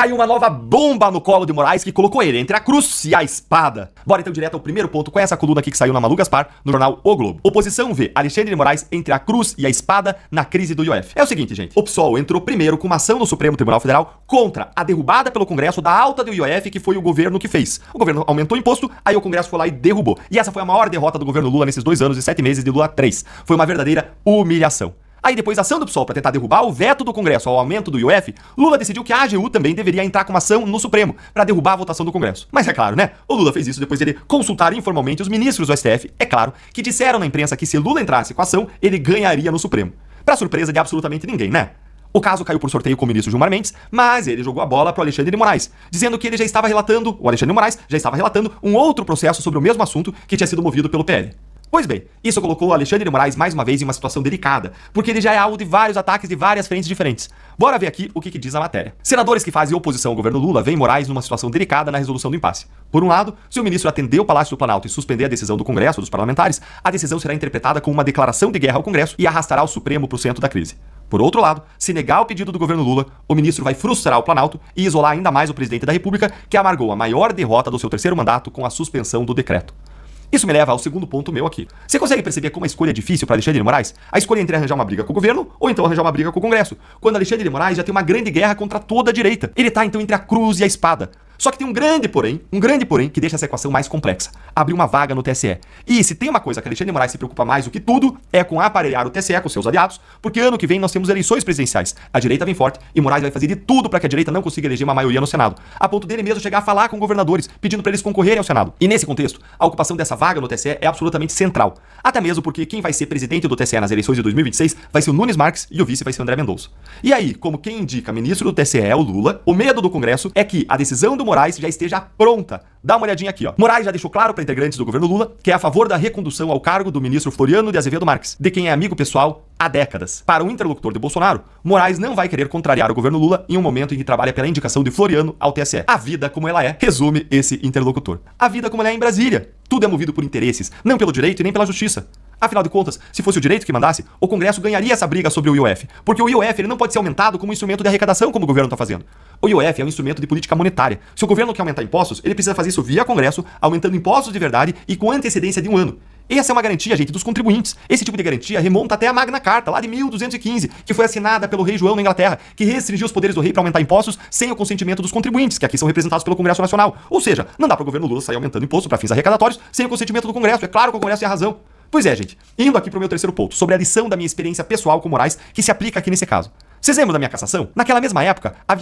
caiu uma nova bomba no colo de Moraes que colocou ele entre a cruz e a espada. Bora então direto ao primeiro ponto com essa coluna aqui que saiu na Malu Gaspar, no jornal O Globo. Oposição vê Alexandre de Moraes entre a cruz e a espada na crise do IOF. É o seguinte, gente. O PSOL entrou primeiro com uma ação no Supremo Tribunal Federal contra a derrubada pelo Congresso da alta do IOF que foi o governo que fez. O governo aumentou o imposto, aí o Congresso foi lá e derrubou. E essa foi a maior derrota do governo Lula nesses 2 anos e 7 meses de Lula 3. Foi uma verdadeira humilhação. Aí depois da ação do PSOL para tentar derrubar o veto do Congresso ao aumento do IOF, Lula decidiu que a AGU também deveria entrar com uma ação no Supremo para derrubar a votação do Congresso. Mas é claro, né? O Lula fez isso depois dele consultar informalmente os ministros do STF, é claro, que disseram na imprensa que se Lula entrasse com a ação, ele ganharia no Supremo. Pra surpresa de absolutamente ninguém, né? O caso caiu por sorteio com o ministro Gilmar Mendes, mas ele jogou a bola pro Alexandre de Moraes, dizendo que ele já estava relatando, o Alexandre de Moraes já estava relatando um outro processo sobre o mesmo assunto que tinha sido movido pelo PL. Pois bem, isso colocou o Alexandre de Moraes mais uma vez em uma situação delicada, porque ele já é alvo de vários ataques de várias frentes diferentes. Bora ver aqui o que diz a matéria. Senadores que fazem oposição ao governo Lula veem Moraes numa situação delicada na resolução do impasse. Por um lado, se o ministro atender o Palácio do Planalto e suspender a decisão do Congresso dos parlamentares, a decisão será interpretada como uma declaração de guerra ao Congresso e arrastará o Supremo para o centro da crise. Por outro lado, se negar o pedido do governo Lula, o ministro vai frustrar o Planalto e isolar ainda mais o presidente da República, que amargou a maior derrota do seu terceiro mandato com a suspensão do decreto. Isso me leva ao segundo ponto meu aqui. Você consegue perceber como a escolha é difícil para Alexandre de Moraes? A escolha entre arranjar uma briga com o governo ou então arranjar uma briga com o Congresso, quando Alexandre de Moraes já tem uma grande guerra contra toda a direita. Ele tá então entre a cruz e a espada. Só que tem um grande porém que deixa essa equação mais complexa. Abrir uma vaga no TSE. E se tem uma coisa que Alexandre de Moraes se preocupa mais do que tudo, é com aparelhar o TSE com seus aliados, porque ano que vem nós temos eleições presidenciais. A direita vem forte e Moraes vai fazer de tudo para que a direita não consiga eleger uma maioria no Senado. A ponto dele mesmo chegar a falar com governadores, pedindo para eles concorrerem ao Senado. E nesse contexto, a ocupação dessa vaga no TSE é absolutamente central. Até mesmo porque quem vai ser presidente do TSE nas eleições de 2026 vai ser o Nunes Marques e o vice vai ser o André Mendonça. E aí, como quem indica ministro do TSE é o Lula, o medo do Congresso é que a decisão do Moraes já esteja pronta. Dá uma olhadinha aqui, ó. Moraes já deixou claro para integrantes do governo Lula que é a favor da recondução ao cargo do ministro Floriano de Azevedo Marques, de quem é amigo pessoal há décadas. Para o interlocutor de Bolsonaro, Moraes não vai querer contrariar o governo Lula em um momento em que trabalha pela indicação de Floriano ao TSE. A vida como ela é, resume esse interlocutor. A vida como ela é em Brasília. Tudo é movido por interesses, não pelo direito e nem pela justiça. Afinal de contas, se fosse o direito que mandasse, o Congresso ganharia essa briga sobre o IOF, porque o IOF ele não pode ser aumentado como um instrumento de arrecadação como o governo está fazendo. O IOF é um instrumento de política monetária. Se o governo quer aumentar impostos, ele precisa fazer isso via Congresso, aumentando impostos de verdade e com antecedência de 1 ano. Essa é uma garantia, gente, dos contribuintes. Esse tipo de garantia remonta até a Magna Carta, lá de 1215, que foi assinada pelo rei João na Inglaterra, que restringiu os poderes do rei para aumentar impostos sem o consentimento dos contribuintes, que aqui são representados pelo Congresso Nacional. Ou seja, não dá para o governo Lula sair aumentando imposto para fins arrecadatórios sem o consentimento do Congresso. É claro que o Congresso tem razão. Pois é, gente. Indo aqui pro meu terceiro ponto, sobre a lição da minha experiência pessoal com Moraes, que se aplica aqui nesse caso. Vocês lembram da minha cassação? Naquela mesma época, havia